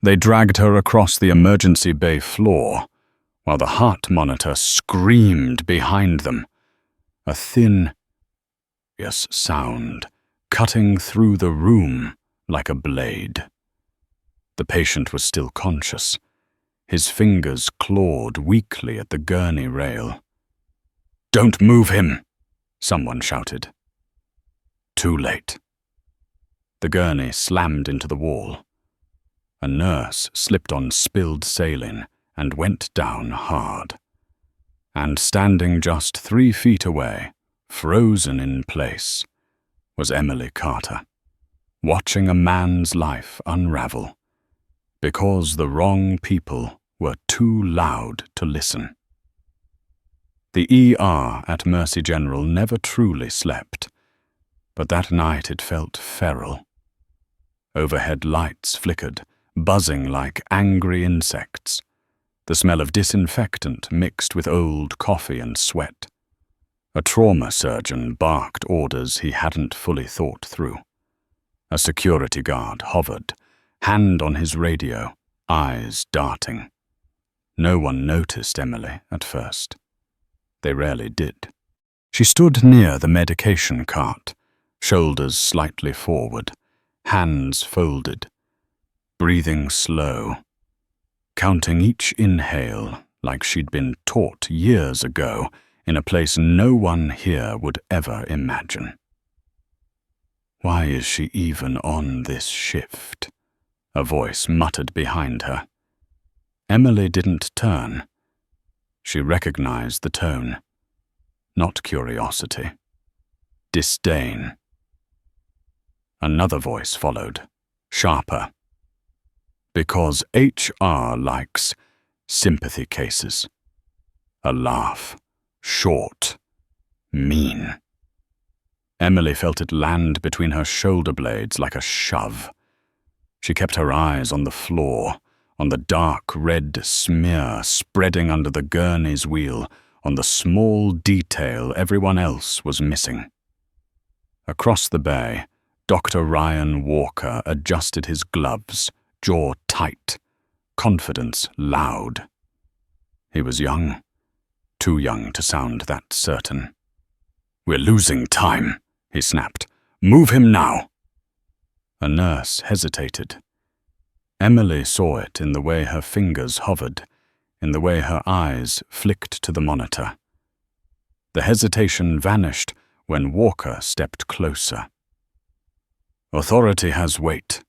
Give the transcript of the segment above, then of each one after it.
They dragged her across the emergency bay floor, while the heart monitor screamed behind them. A thin, sound cutting through the room like a blade. The patient was still conscious. His fingers clawed weakly at the gurney rail. "Don't move him!" someone shouted. Too late. The gurney slammed into the wall. A nurse slipped on spilled saline and went down hard. And standing just 3 feet away, frozen in place, was Emily Carter, watching a man's life unravel because the wrong people were too loud to listen. The ER at Mercy General never truly slept, but that night it felt feral. Overhead lights flickered, buzzing like angry insects. The smell of disinfectant mixed with old coffee and sweat. A trauma surgeon barked orders he hadn't fully thought through. A security guard hovered, hand on his radio, eyes darting. No one noticed Emily at first. They rarely did. She stood near the medication cart, shoulders slightly forward, hands folded, breathing slow, counting each inhale like she'd been taught years ago in a place no one here would ever imagine. "Why is she even on this shift?" a voice muttered behind her. Emily didn't turn. She recognized the tone. Not curiosity. Disdain. Another voice followed, sharper. "Because HR likes sympathy cases." A laugh. Short. Mean. Emily felt it land between her shoulder blades like a shove. She kept her eyes on the floor, on the dark red smear spreading under the gurney's wheel, on the small detail everyone else was missing. Across the bay, Dr. Ryan Walker adjusted his gloves, jaw tight, confidence loud. He was young, too young to sound that certain. "We're losing time," he snapped. "Move him now." A nurse hesitated. Emily saw it in the way her fingers hovered, in the way her eyes flicked to the monitor. The hesitation vanished when Walker stepped closer. "Authority has weight.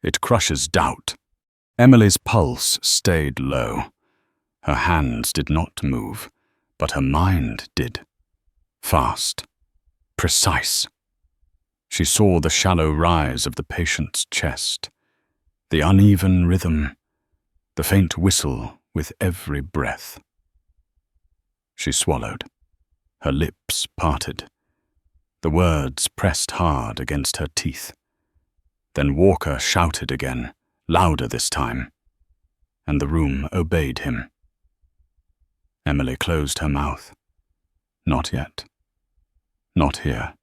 It crushes doubt." Emily's pulse stayed low. Her hands did not move, but her mind did. Fast. Precise. She saw the shallow rise of the patient's chest, the uneven rhythm, the faint whistle with every breath. She swallowed. Her lips parted. The words pressed hard against her teeth. Then Walker shouted again, louder this time, and the room obeyed him. Emily closed her mouth. Not yet. Not here.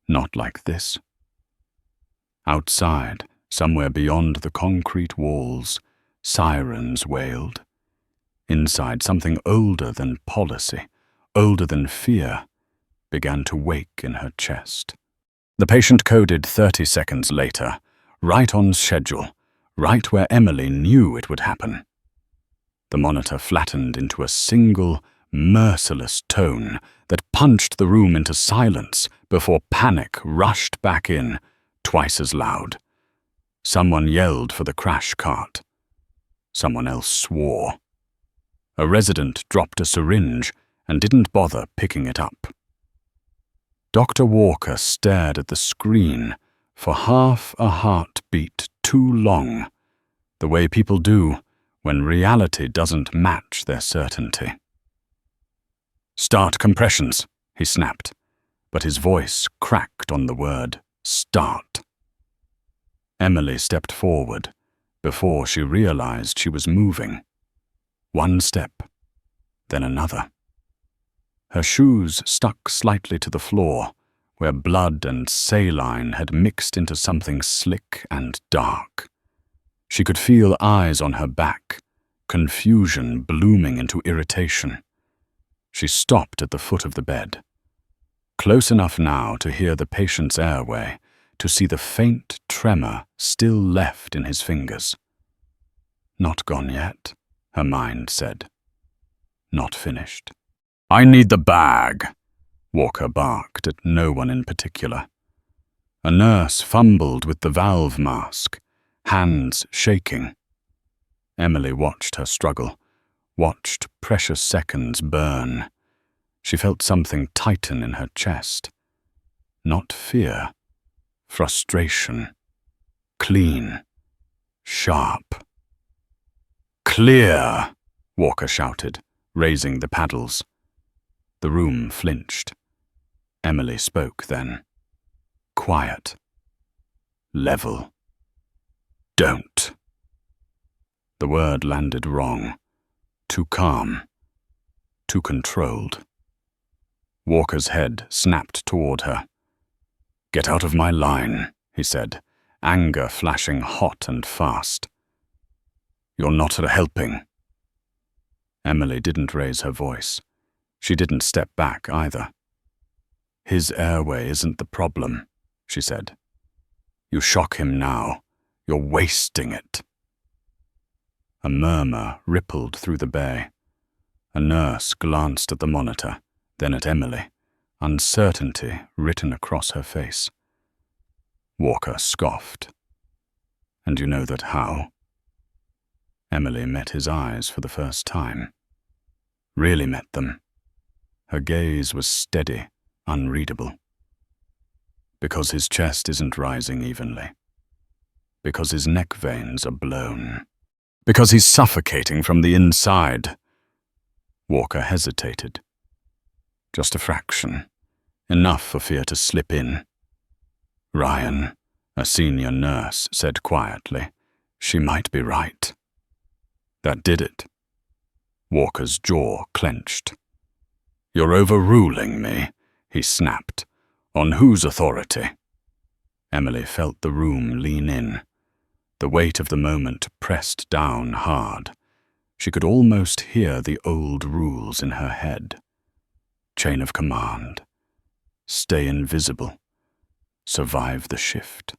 Not like this. Outside, somewhere beyond the concrete walls, sirens wailed. Inside, something older than policy, older than fear, began to wake in her chest. The patient coded 30 seconds later, right on schedule, right where Emily knew it would happen. The monitor flattened into a single, merciless tone that punched the room into silence before panic rushed back in, twice as loud. Someone yelled for the crash cart. Someone else swore. A resident dropped a syringe and didn't bother picking it up. Dr. Walker stared at the screen for half a heartbeat too long, the way people do when reality doesn't match their certainty. "Start compressions," he snapped, but his voice cracked on the word start. Emily stepped forward before she realized she was moving. One step, then another. Her shoes stuck slightly to the floor, where blood and saline had mixed into something slick and dark. She could feel eyes on her back, confusion blooming into irritation. She stopped at the foot of the bed, close enough now to hear the patient's airway, to see the faint tremor still left in his fingers. Not gone yet, her mind said. Not finished. "I need the bag," Walker barked at no one in particular. A nurse fumbled with the valve mask, hands shaking. Emily watched her struggle, watched precious seconds burn. She felt something tighten in her chest. Not fear, frustration. Clean, sharp. "Clear!" Walker shouted, raising the paddles. The room flinched. Emily spoke then. Quiet. Level. "Don't." The word landed wrong. Too calm. Too controlled. Walker's head snapped toward her. "Get out of my line," he said, anger flashing hot and fast. "You're not helping." Emily didn't raise her voice. She didn't step back either. "His airway isn't the problem," she said. "You shock him now. You're wasting it." A murmur rippled through the bay. A nurse glanced at the monitor, then at Emily, uncertainty written across her face. Walker scoffed. "And you know that how?" Emily met his eyes for the first time. Really met them. Her gaze was steady, unreadable. "Because his chest isn't rising evenly. Because his neck veins are blown. Because he's suffocating from the inside." Walker hesitated. Just a fraction. Enough for fear to slip in. Ryan, a senior nurse, said quietly, "She might be right." That did it. Walker's jaw clenched. "You're overruling me," he snapped. "On whose authority?" Emily felt the room lean in. The weight of the moment pressed down hard. She could almost hear the old rules in her head. Chain of command. Stay invisible. Survive the shift.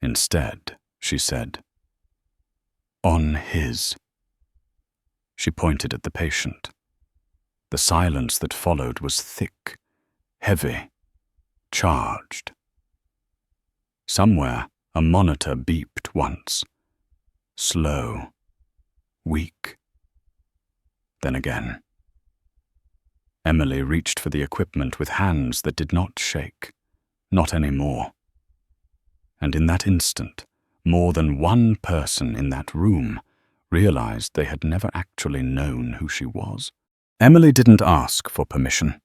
Instead, she said, "On his." She pointed at the patient. The silence that followed was thick, heavy, charged. Somewhere, a monitor beeped once. Slow, weak. Then again. Emily reached for the equipment with hands that did not shake. Not anymore. And in that instant, more than one person in that room realized they had never actually known who she was. Emily didn't ask for permission.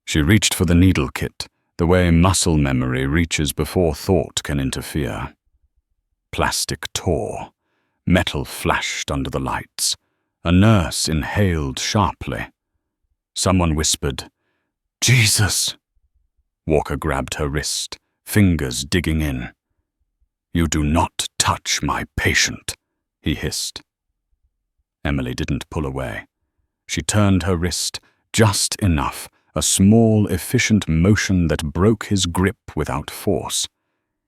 She reached for the needle kit, the way muscle memory reaches before thought can interfere. Plastic tore. Metal flashed under the lights. A nurse inhaled sharply. Someone whispered, "Jesus!" Walker grabbed her wrist, fingers digging in. "You do not touch my patient," he hissed. Emily didn't pull away. She turned her wrist just enough, a small, efficient motion that broke his grip without force.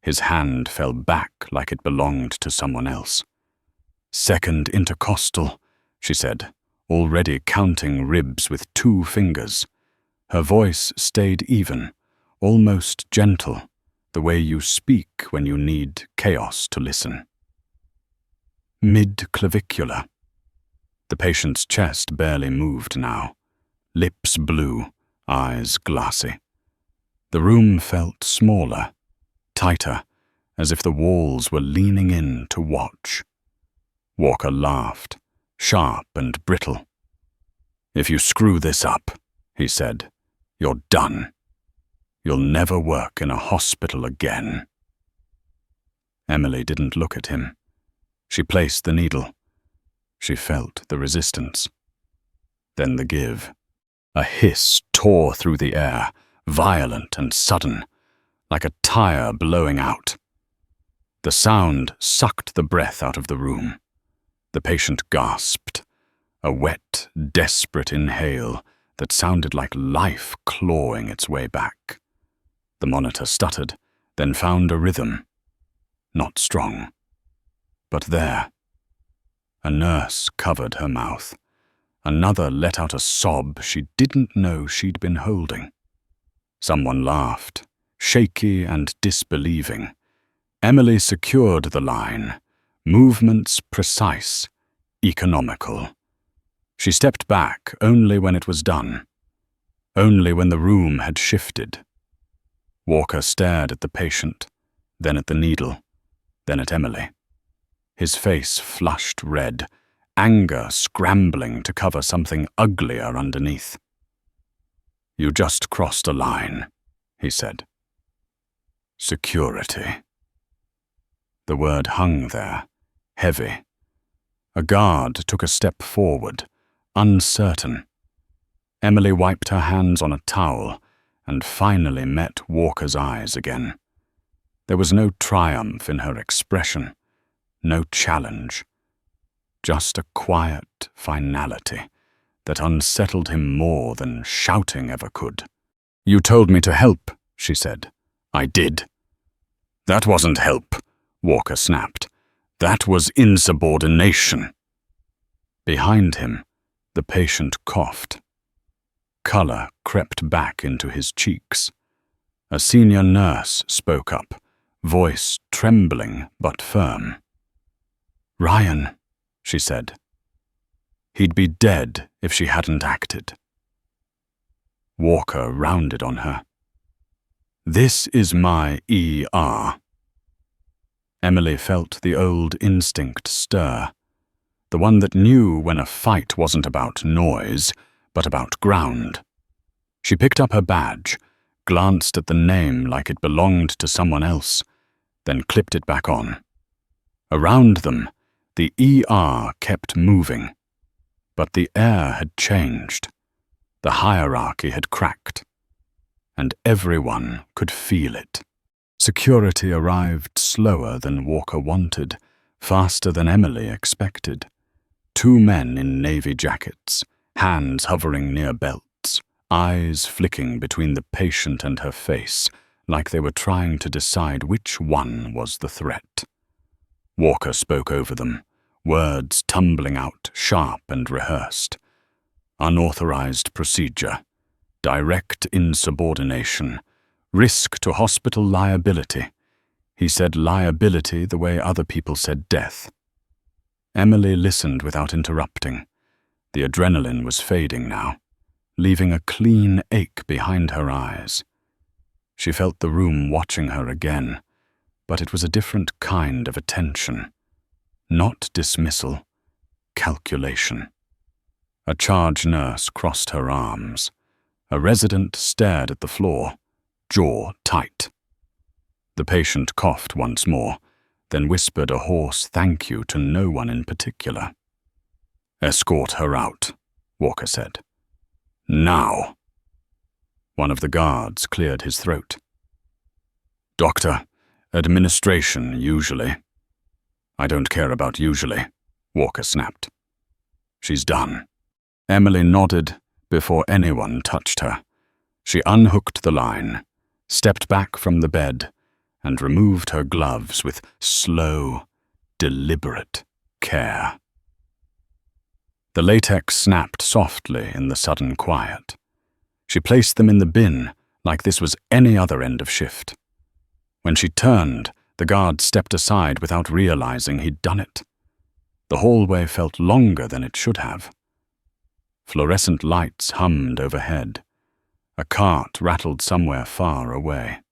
His hand fell back like it belonged to someone else. "Second intercostal," she said, already counting ribs with 2 fingers. Her voice stayed even, almost gentle, the way you speak when you need chaos to listen. Mid-clavicular. The patient's chest barely moved now. Lips blue, eyes glassy. The room felt smaller, tighter, as if the walls were leaning in to watch. Walker laughed, sharp and brittle. "If you screw this up," he said, "you're done. You'll never work in a hospital again." Emily didn't look at him. She placed the needle. She felt the resistance. Then the give. A hiss tore through the air, violent and sudden, like a tire blowing out. The sound sucked the breath out of the room. The patient gasped, a wet, desperate inhale that sounded like life clawing its way back. The monitor stuttered, then found a rhythm. Not strong, but there. A nurse covered her mouth. Another let out a sob she didn't know she'd been holding. Someone laughed, shaky and disbelieving. Emily secured the line, movements precise, economical. She stepped back only when it was done, only when the room had shifted. Walker stared at the patient, then at the needle, then at Emily. His face flushed red, anger scrambling to cover something uglier underneath. "You just crossed a line," he said. "Security." The word hung there, heavy. A guard took a step forward, uncertain. Emily wiped her hands on a towel and finally met Walker's eyes again. There was no triumph in her expression, no challenge, just a quiet finality that unsettled him more than shouting ever could. "You told me to help," she said. "I did." "That wasn't help," Walker snapped. "That was insubordination." Behind him, the patient coughed. Color crept back into his cheeks. A senior nurse spoke up, voice trembling but firm. "Ryan," she said. He'd be dead if she hadn't acted. Walker rounded on her. "This is my ER." Emily felt the old instinct stir, the one that knew when a fight wasn't about noise, but about ground. She picked up her badge, glanced at the name like it belonged to someone else, then clipped it back on. Around them, the ER kept moving, but the air had changed. The hierarchy had cracked, and everyone could feel it. Security arrived slower than Walker wanted, faster than Emily expected. 2 men in navy jackets, hands hovering near belts, eyes flicking between the patient and her face, like they were trying to decide which one was the threat. Walker spoke over them, words tumbling out, sharp and rehearsed. Unauthorized procedure, direct insubordination, risk to hospital liability. He said liability the way other people said death. Emily listened without interrupting. The adrenaline was fading now, leaving a clean ache behind her eyes. She felt the room watching her again, but it was a different kind of attention. Not dismissal, calculation. A charge nurse crossed her arms. A resident stared at the floor, jaw tight. The patient coughed once more, then whispered a hoarse thank you to no one in particular. "Escort her out," Walker said. "Now." One of the guards cleared his throat. "Doctor, administration usually." "I don't care about usually," Walker snapped. "She's done." Emily nodded before anyone touched her. She unhooked the line, stepped back from the bed, and removed her gloves with slow, deliberate care. The latex snapped softly in the sudden quiet. She placed them in the bin like this was any other end of shift. When she turned, the guard stepped aside without realizing he'd done it. The hallway felt longer than it should have. Fluorescent lights hummed overhead. A cart rattled somewhere far away.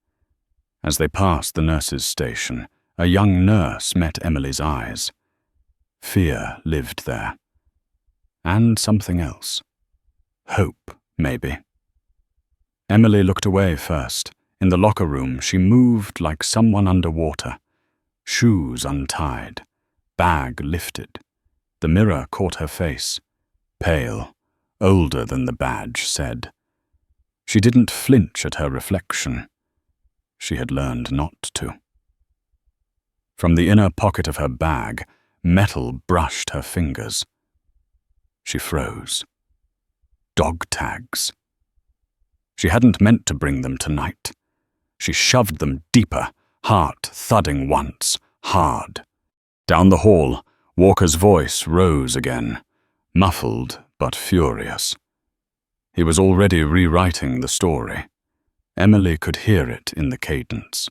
As they passed the nurse's station, a young nurse met Emily's eyes. Fear lived there. And something else. Hope, maybe. Emily looked away first. In the locker room, she moved like someone underwater. Shoes untied, bag lifted. The mirror caught her face. Pale, older than the badge said. She didn't flinch at her reflection. She had learned not to. From the inner pocket of her bag, metal brushed her fingers. She froze. Dog tags. She hadn't meant to bring them tonight. She shoved them deeper, heart thudding once, hard. Down the hall, Walker's voice rose again, muffled but furious. He was already rewriting the story. Emily could hear it in the cadence.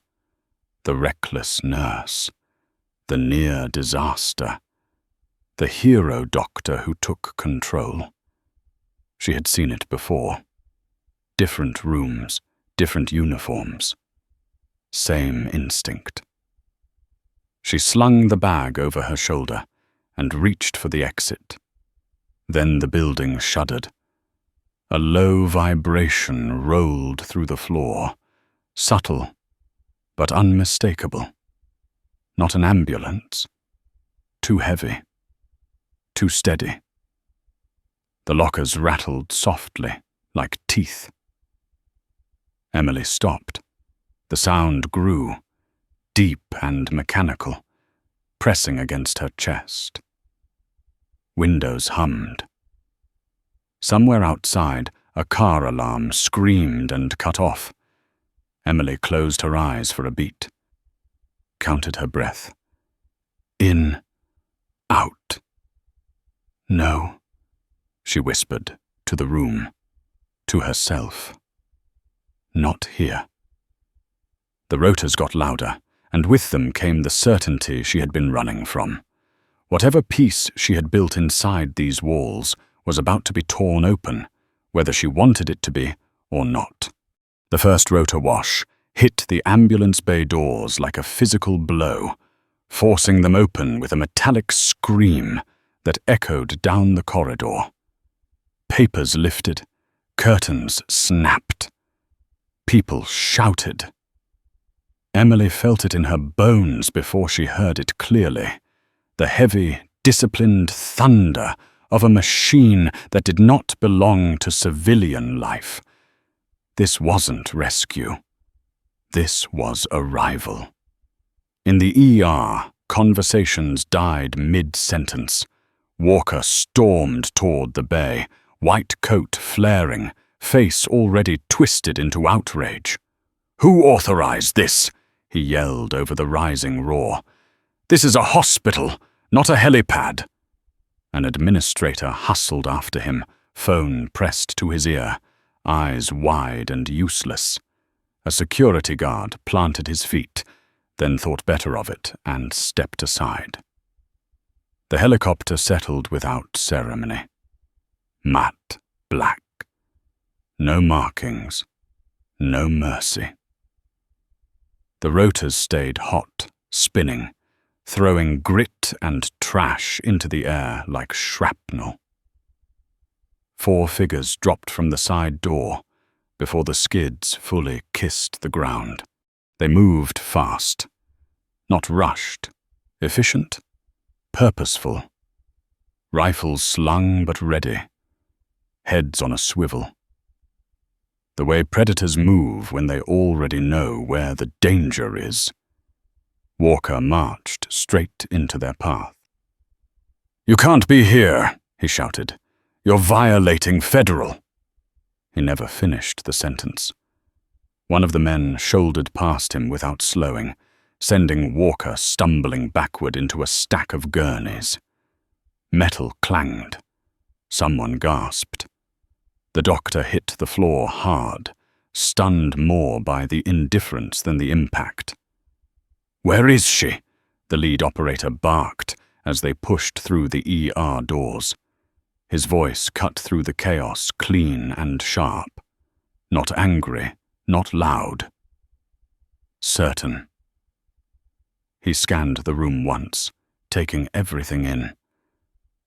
The reckless nurse, the near disaster, the hero doctor who took control. She had seen it before. Different rooms, different uniforms. Same instinct. She slung the bag over her shoulder and reached for the exit. Then the building shuddered. A low vibration rolled through the floor, subtle but unmistakable. Not an ambulance. Too heavy. Too steady. The lockers rattled softly, like teeth. Emily stopped. The sound grew, deep and mechanical, pressing against her chest. Windows hummed. Somewhere outside, a car alarm screamed and cut off. Emily closed her eyes for a beat, counted her breath. In, out. No, she whispered, to the room, to herself. Not here. The rotors got louder, and with them came the certainty she had been running from. Whatever peace she had built inside these walls was about to be torn open, whether she wanted it to be or not. The first rotor wash hit the ambulance bay doors like a physical blow, forcing them open with a metallic scream that echoed down the corridor. Papers lifted, curtains snapped. People shouted. Emily felt it in her bones before she heard it clearly. The heavy, disciplined thunder of a machine that did not belong to civilian life. This wasn't rescue. This was arrival. In the ER, conversations died mid-sentence. Walker stormed toward the bay, white coat flaring, face already twisted into outrage. "Who authorized this?" he yelled over the rising roar. "This is a hospital, not a helipad." An administrator hustled after him, phone pressed to his ear, eyes wide and useless. A security guard planted his feet, then thought better of it and stepped aside. The helicopter settled without ceremony. Matte black. No markings. No mercy. The rotors stayed hot, spinning, throwing grit and trash into the air like shrapnel. 4 figures dropped from the side door before the skids fully kissed the ground. They moved fast, not rushed, efficient, purposeful. Rifles slung but ready, heads on a swivel. The way predators move when they already know where the danger is. Walker marched straight into their path. "You can't be here," he shouted. "You're violating federal." He never finished the sentence. One of the men shouldered past him without slowing, sending Walker stumbling backward into a stack of gurneys. Metal clanged. Someone gasped. The doctor hit the floor hard, stunned more by the indifference than the impact. "Where is she?" the lead operator barked as they pushed through the ER doors. His voice cut through the chaos clean and sharp. Not angry, not loud. Certain. He scanned the room once, taking everything in.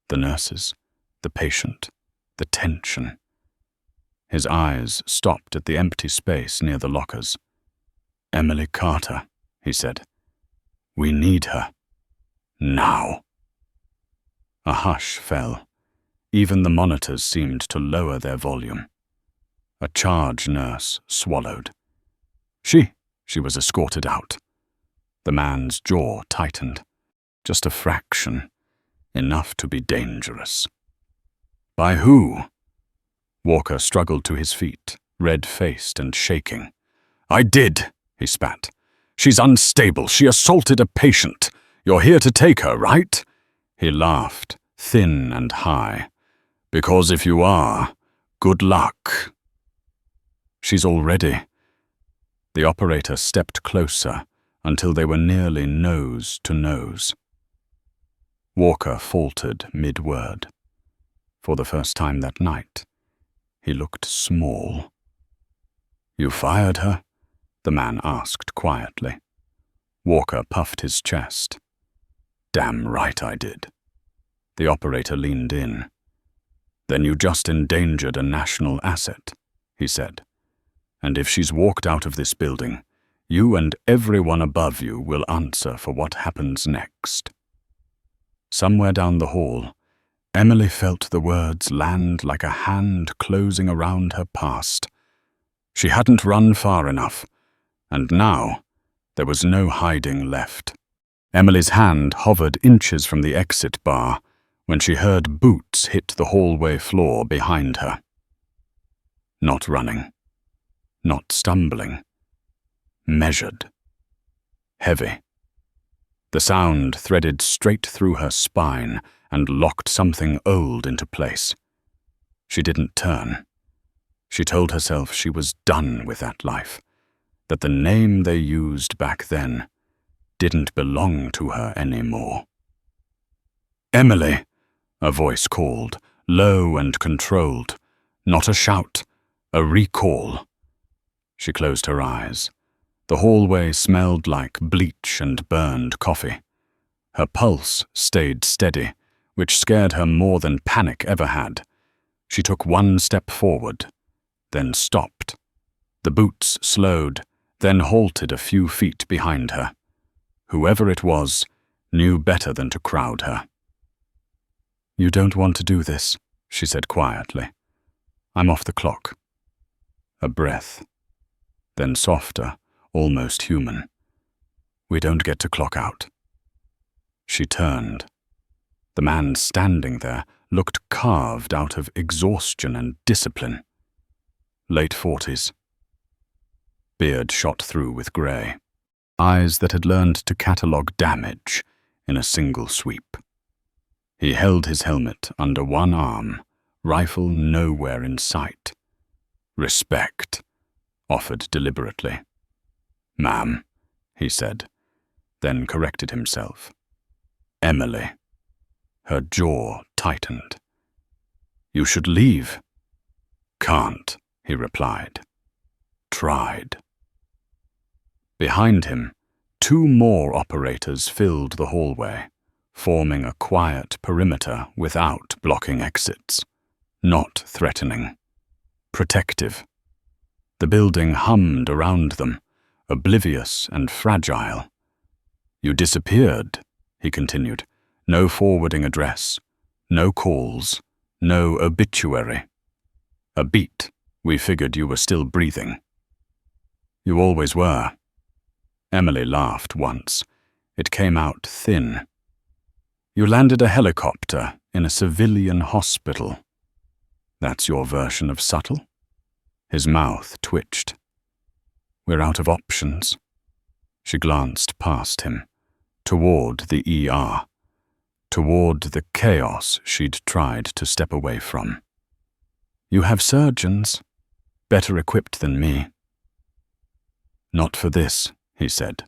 The nurses, the patient, the tension. His eyes stopped at the empty space near the lockers. "Emily Carter," he said. "We need her. Now." A hush fell. Even the monitors seemed to lower their volume. A charge nurse swallowed. She was escorted out. The man's jaw tightened. Just a fraction. Enough to be dangerous. By who? Walker struggled to his feet, red-faced and shaking. I did, he spat. She's unstable. She assaulted a patient. You're here to take her, right? He laughed, thin and high. Because if you are, good luck. She's already. The operator stepped closer until they were nearly nose to nose. Walker faltered mid-word. For the first time that night, he looked small. You fired her? The man asked quietly. Walker puffed his chest. Damn right I did. The operator leaned in. Then you just endangered a national asset, he said. And if she's walked out of this building, you and everyone above you will answer for what happens next. Somewhere down the hall, Emily felt the words land like a hand closing around her past. She hadn't run far enough, and now there was no hiding left. Emily's hand hovered inches from the exit bar when she heard boots hit the hallway floor behind her. Not running. Not stumbling. Measured. Heavy. The sound threaded straight through her spine and locked something old into place. She didn't turn. She told herself she was done with that life, that the name they used back then didn't belong to her anymore. Emily, a voice called, low and controlled, not a shout, a recall. She closed her eyes. The hallway smelled like bleach and burned coffee. Her pulse stayed steady, which scared her more than panic ever had. She took one step forward, then stopped. The boots slowed, then halted a few feet behind her. Whoever it was knew better than to crowd her. You don't want to do this, she said quietly. I'm off the clock. A breath. Then softer, almost human. We don't get to clock out. She turned. The man standing there looked carved out of exhaustion and discipline. Late 40s. Beard shot through with grey. Eyes that had learned to catalogue damage in a single sweep. He held his helmet under one arm, rifle nowhere in sight. Respect, offered deliberately. Ma'am, he said, then corrected himself. Emily. Her jaw tightened. You should leave. Can't, he replied. Tried. Behind him, 2 more operators filled the hallway, forming a quiet perimeter without blocking exits. Not threatening. Protective. The building hummed around them, oblivious and fragile. You disappeared, he continued. No forwarding address. No calls. No obituary. A beat. We figured you were still breathing. You always were. Emily laughed once. It came out thin. You landed a helicopter in a civilian hospital. That's your version of subtle? His mouth twitched. We're out of options. She glanced past him, toward the ER, toward the chaos she'd tried to step away from. You have surgeons, better equipped than me. Not for this, he said.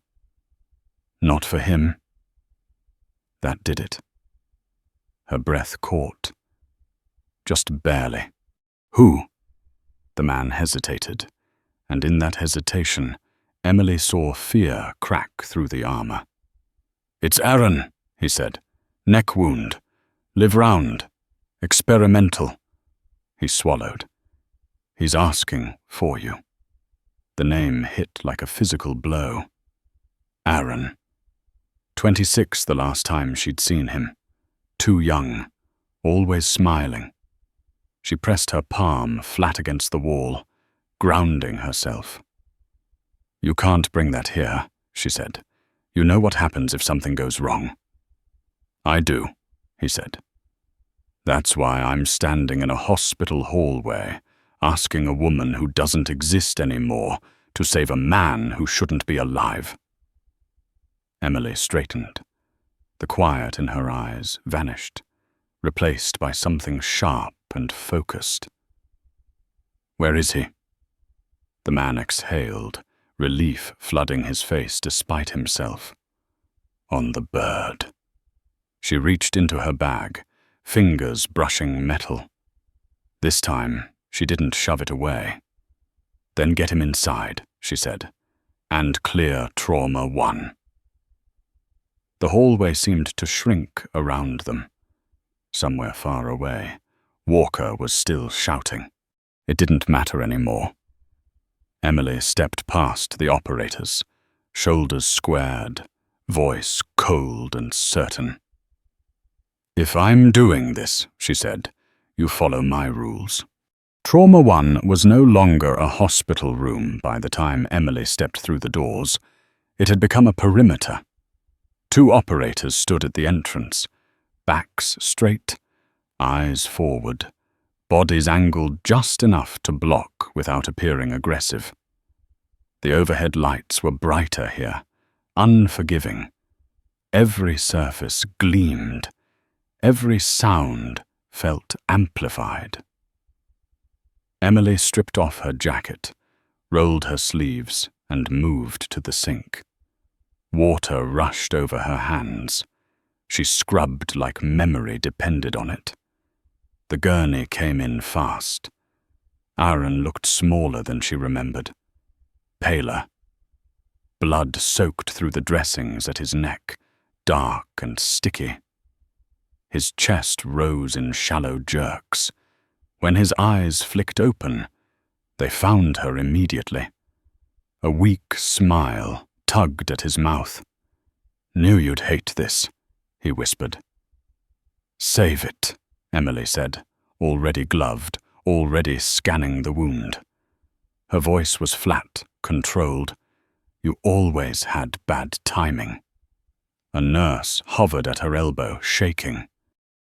Not for him. That did it. Her breath caught. Just barely. Who? The man hesitated, and in that hesitation, Emily saw fear crack through the armor. It's Aaron, he said. Neck wound. Live round. Experimental. He swallowed. He's asking for you. The name hit like a physical blow. Aaron. 26 the last time she'd seen him. Too young. Always smiling. She pressed her palm flat against the wall, grounding herself. You can't bring that here, she said. You know what happens if something goes wrong. I do, he said. That's why I'm standing in a hospital hallway, asking a woman who doesn't exist anymore to save a man who shouldn't be alive. Emily straightened. The quiet in her eyes vanished, replaced by something sharp and focused. Where is he? The man exhaled, relief flooding his face despite himself. On the bird. She reached into her bag, fingers brushing metal. This time, she didn't shove it away. Then get him inside, she said, and clear Trauma 1. The hallway seemed to shrink around them. Somewhere far away, Walker was still shouting. It didn't matter anymore. Emily stepped past the operators, shoulders squared, voice cold and certain. If I'm doing this, she said, you follow my rules. Trauma 1 was no longer a hospital room by the time Emily stepped through the doors. It had become a perimeter. 2 operators stood at the entrance, backs straight, eyes forward, bodies angled just enough to block without appearing aggressive. The overhead lights were brighter here, unforgiving. Every surface gleamed. Every sound felt amplified. Emily stripped off her jacket, rolled her sleeves, and moved to the sink. Water rushed over her hands. She scrubbed like memory depended on it. The gurney came in fast. Aaron looked smaller than she remembered. Paler. Blood soaked through the dressings at his neck, dark and sticky. His chest rose in shallow jerks. When his eyes flicked open, they found her immediately. A weak smile tugged at his mouth. Knew you'd hate this, he whispered. Save it, Emily said, already gloved, already scanning the wound. Her voice was flat, controlled. You always had bad timing. A nurse hovered at her elbow, shaking.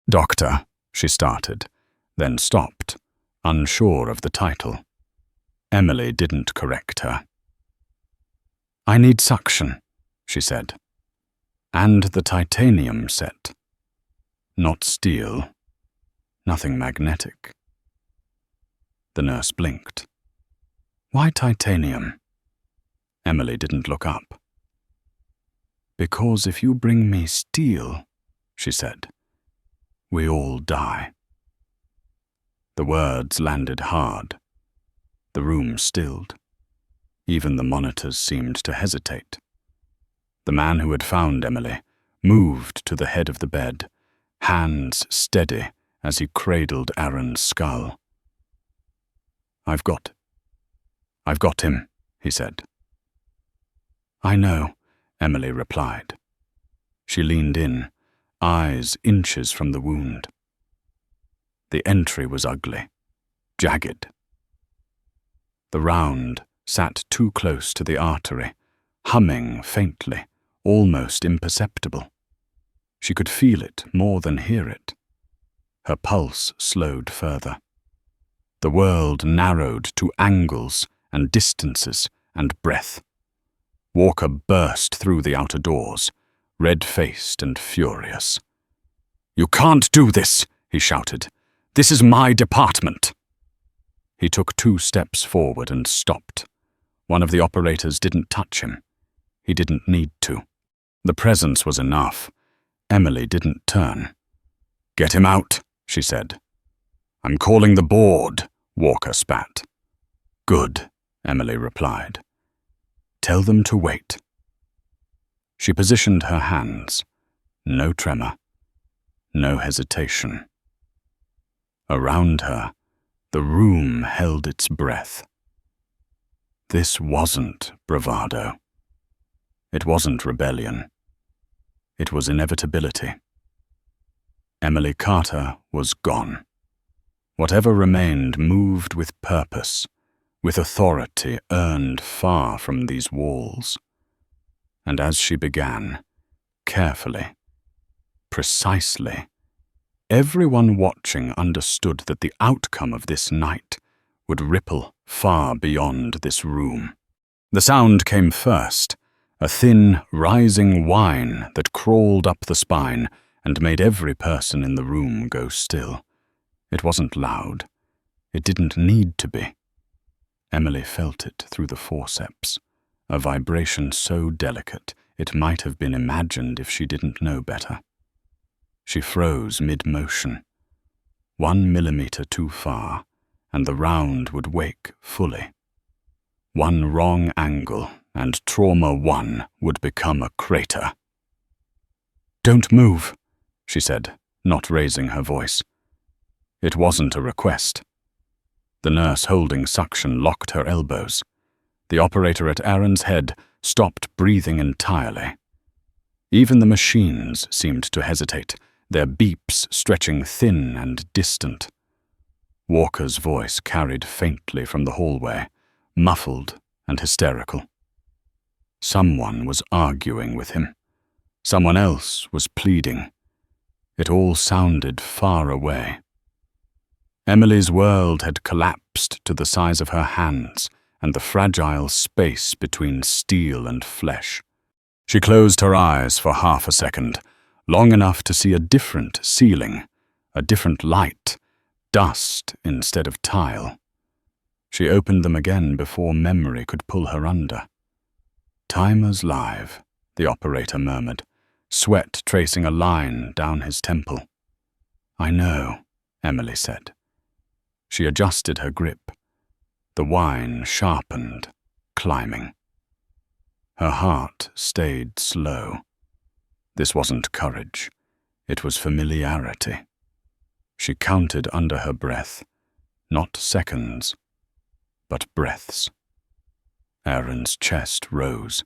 Doctor, she started, then stopped, unsure of the title. Emily didn't correct her. I need suction, she said. And the titanium set. Not steel. Nothing magnetic. The nurse blinked. Why titanium? Emily didn't look up. Because if you bring me steel, she said, we all die. The words landed hard. The room stilled. Even the monitors seemed to hesitate. The man who had found Emily moved to the head of the bed, hands steady as he cradled Aaron's skull. I've got him, he said. I know, Emily replied. She leaned in, eyes inches from the wound. The entry was ugly, jagged. The round sat too close to the artery, humming faintly, almost imperceptible. She could feel it more than hear it. Her pulse slowed further. The world narrowed to angles and distances and breath. Walker burst through the outer doors, red-faced and furious. You can't do this, he shouted. This is my department. He took 2 steps forward and stopped. One of the operators didn't touch him. He didn't need to. The presence was enough. Emily didn't turn. Get him out, she said. I'm calling the board, Walker spat. Good, Emily replied. Tell them to wait. She positioned her hands. No tremor. No hesitation. Around her, the room held its breath. This wasn't bravado. It wasn't rebellion. It was inevitability. Emily Carter was gone. Whatever remained moved with purpose, with authority earned far from these walls. and as she began, carefully, precisely, everyone watching understood that the outcome of this night would ripple far beyond this room. The sound came first, a thin, rising whine that crawled up the spine and made every person in the room go still. It wasn't loud. It didn't need to be. Emily felt it through the forceps, a vibration so delicate it might have been imagined if she didn't know better. She froze mid-motion. 1 millimeter too far, and the round would wake fully. One wrong angle, and Trauma 1 would become a crater. "Don't move," she said, not raising her voice. It wasn't a request. The nurse holding suction locked her elbows. The operator at Aaron's head stopped breathing entirely. Even the machines seemed to hesitate, their beeps stretching thin and distant. Walker's voice carried faintly from the hallway, muffled and hysterical. Someone was arguing with him. Someone else was pleading. It all sounded far away. Emily's world had collapsed to the size of her hands and the fragile space between steel and flesh. She closed her eyes for half a second, long enough to see a different ceiling, a different light, dust instead of tile. She opened them again before memory could pull her under. "Timer's live," the operator murmured, sweat tracing a line down his temple. "I know," Emily said. She adjusted her grip. The whine sharpened, climbing. Her heart stayed slow. This wasn't courage. It was familiarity. She counted under her breath, not seconds, but breaths. Aaron's chest rose,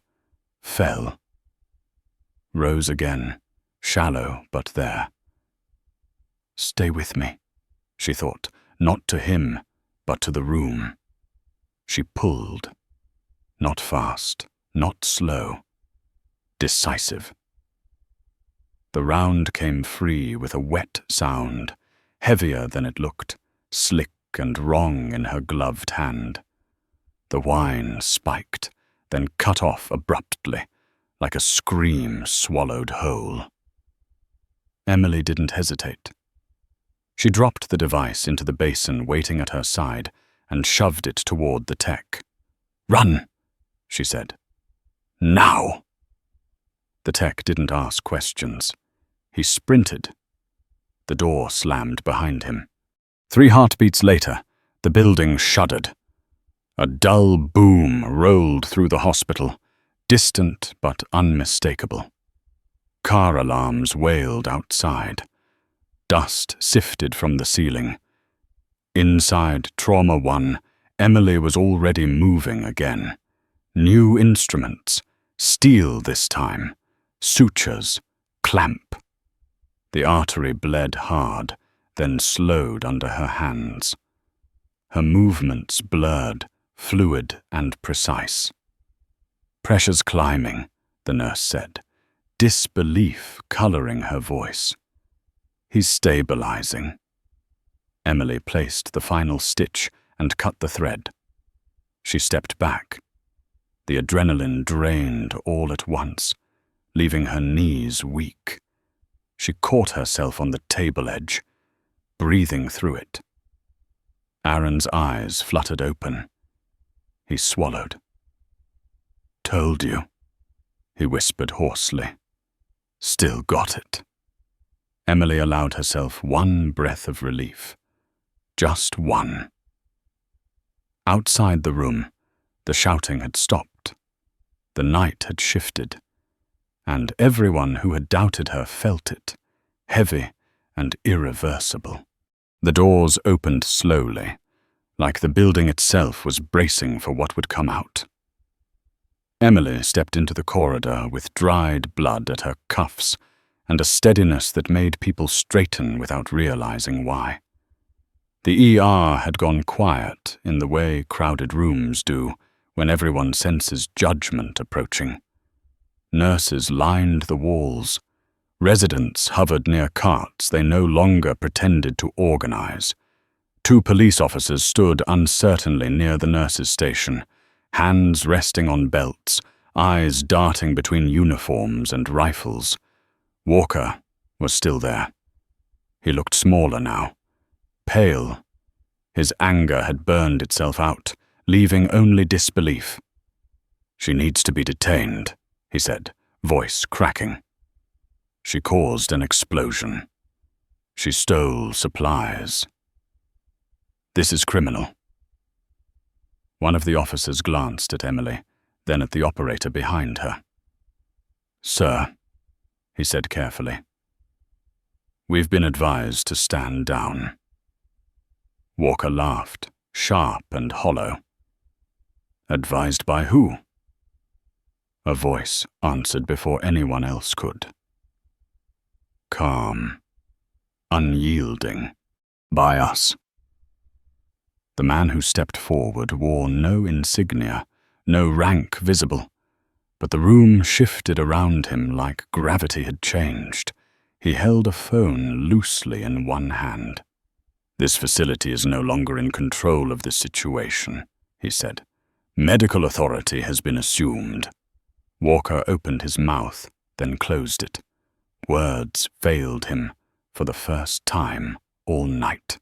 fell, rose again, shallow but there. "Stay with me," she thought, not to him, but to the room. She pulled, not fast, not slow, decisive. The round came free with a wet sound, heavier than it looked, slick and wrong in her gloved hand. The whine spiked, then cut off abruptly, like a scream swallowed whole. Emily didn't hesitate. She dropped the device into the basin waiting at her side and shoved it toward the tech. "Run," she said. "Now!" The tech didn't ask questions. He sprinted. The door slammed behind him. 3 heartbeats later, the building shuddered. A dull boom rolled through the hospital, distant but unmistakable. Car alarms wailed outside. Dust sifted from the ceiling. Inside Trauma 1, Emily was already moving again. New instruments, steel this time, sutures, clamp. The artery bled hard, then slowed under her hands. Her movements blurred, fluid and precise. "Pressure's climbing," the nurse said, disbelief coloring her voice. "He's stabilizing." Emily placed the final stitch and cut the thread. She stepped back. The adrenaline drained all at once, leaving her knees weak. She caught herself on the table edge, breathing through it. Aaron's eyes fluttered open. He swallowed. "Told you," he whispered hoarsely. "Still got it." Emily allowed herself one breath of relief. Just one. Outside the room, the shouting had stopped. The night had shifted, and everyone who had doubted her felt it, heavy and irreversible. The doors opened slowly, like the building itself was bracing for what would come out. Emily stepped into the corridor with dried blood at her cuffs and a steadiness that made people straighten without realizing why. The ER had gone quiet in the way crowded rooms do when everyone senses judgment approaching. Nurses lined the walls. Residents hovered near carts they no longer pretended to organize. 2 police officers stood uncertainly near the nurses' station, hands resting on belts, eyes darting between uniforms and rifles. Walker was still there. He looked smaller now, pale. His anger had burned itself out, leaving only disbelief. "She needs to be detained," he said, voice cracking. "She caused an explosion. She stole supplies. This is criminal." One of the officers glanced at Emily, then at the operator behind her. "Sir," he said carefully, "we've been advised to stand down." Walker laughed, sharp and hollow. "Advised by who?" A voice answered before anyone else could. Calm, unyielding, by us. The man who stepped forward wore no insignia, no rank visible, but the room shifted around him like gravity had changed. He held a phone loosely in one hand. "This facility is no longer in control of the situation," he said. "Medical authority has been assumed." Walker opened his mouth, then closed it. Words failed him for the first time all night.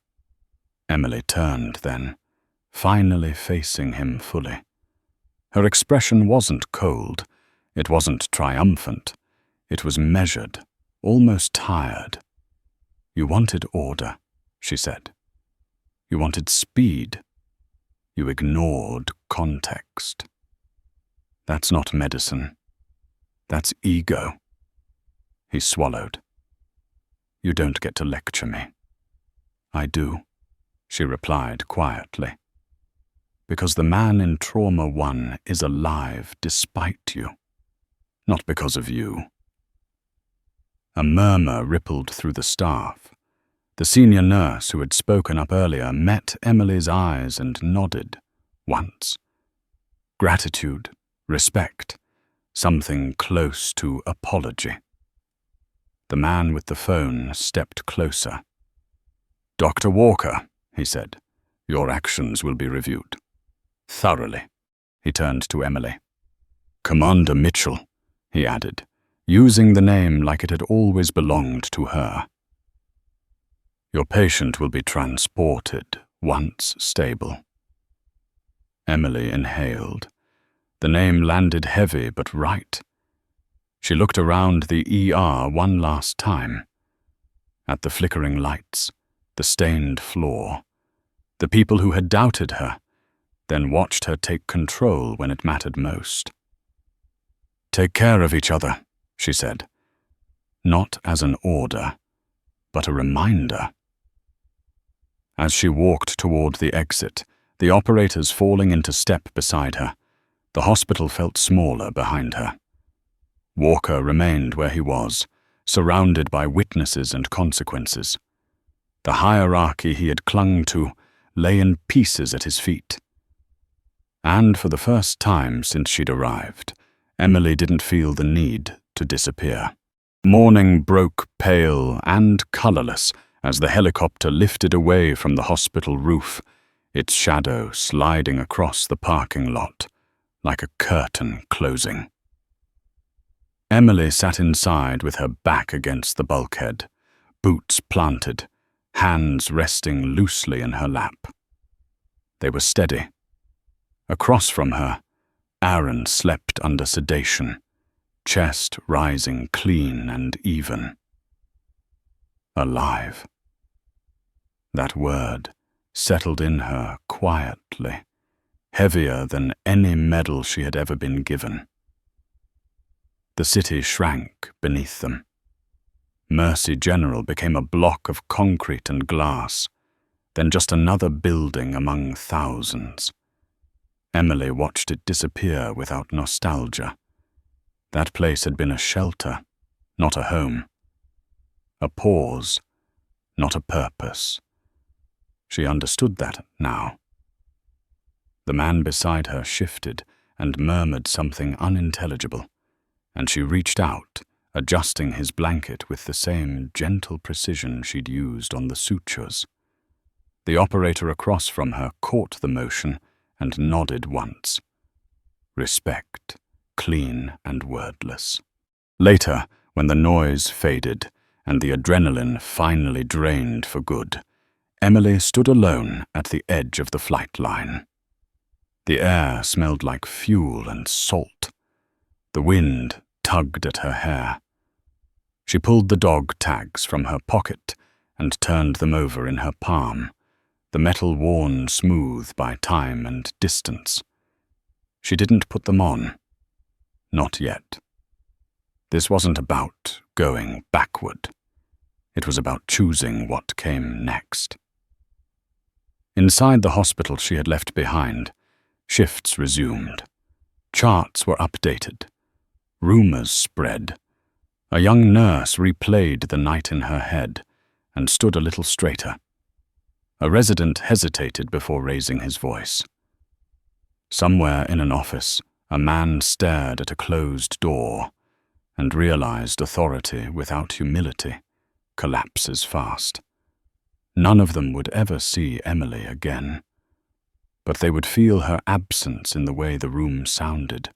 Emily turned then, finally facing him fully. Her expression wasn't cold, it wasn't triumphant, it was measured, almost tired. "You wanted order," she said. "You wanted speed. You ignored context. That's not medicine. That's ego." He swallowed. "You don't get to lecture me." "I do," she replied quietly. "Because the man in Trauma 1 is alive despite you, not because of you." A murmur rippled through the staff. The senior nurse who had spoken up earlier met Emily's eyes and nodded, once. Gratitude, respect, something close to apology. The man with the phone stepped closer. "Dr. Walker," he said, "your actions will be reviewed. Thoroughly." He turned to Emily. "Commander Mitchell," he added, using the name like it had always belonged to her. "Your patient will be transported once stable." Emily inhaled. The name landed heavy but right. She looked around the ER one last time. At the flickering lights, the stained floor, the people who had doubted her, then watched her take control when it mattered most. "Take care of each other," she said, not as an order, but a reminder. As she walked toward the exit, the operators falling into step beside her, the hospital felt smaller behind her. Walker remained where he was, surrounded by witnesses and consequences. The hierarchy he had clung to lay in pieces at his feet. And for the first time since she'd arrived, Emily didn't feel the need to disappear. Morning broke pale and colorless as the helicopter lifted away from the hospital roof, its shadow sliding across the parking lot, like a curtain closing. Emily sat inside with her back against the bulkhead, boots planted, hands resting loosely in her lap. They were steady. Across from her, Aaron slept under sedation, chest rising clean and even. Alive. That word settled in her quietly, heavier than any medal she had ever been given. The city shrank beneath them. Mercy General became a block of concrete and glass, then just another building among thousands. Emily watched it disappear without nostalgia. That place had been a shelter, not a home. A pause, not a purpose. She understood that now. The man beside her shifted and murmured something unintelligible. and she reached out, adjusting his blanket with the same gentle precision she'd used on the sutures. The operator across from her caught the motion and nodded once. Respect, clean and wordless. Later, when the noise faded and the adrenaline finally drained for good, Emily stood alone at the edge of the flight line. The air smelled like fuel and salt. The wind tugged at her hair. She pulled the dog tags from her pocket and turned them over in her palm, the metal worn smooth by time and distance. She didn't put them on. Not yet. This wasn't about going backward. It was about choosing what came next. Inside the hospital she had left behind, shifts resumed. Charts were updated. Rumors spread. A young nurse replayed the night in her head and stood a little straighter. A resident hesitated before raising his voice. Somewhere in an office, a man stared at a closed door and realized authority without humility collapses fast. None of them would ever see Emily again, but they would feel her absence in the way the room sounded,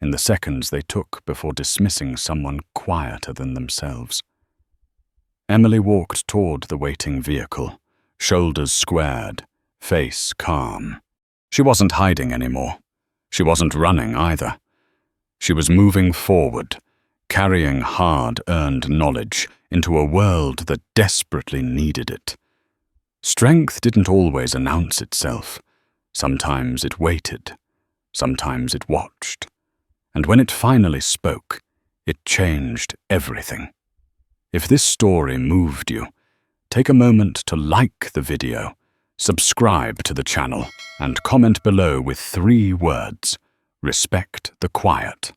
in the seconds they took before dismissing someone quieter than themselves. Emily walked toward the waiting vehicle, shoulders squared, face calm. She wasn't hiding anymore. She wasn't running either. She was moving forward, carrying hard-earned knowledge into a world that desperately needed it. Strength didn't always announce itself. Sometimes it waited. Sometimes it watched. And when it finally spoke, it changed everything. If this story moved you, take a moment to like the video, subscribe to the channel, and comment below with 3 words: respect the quiet.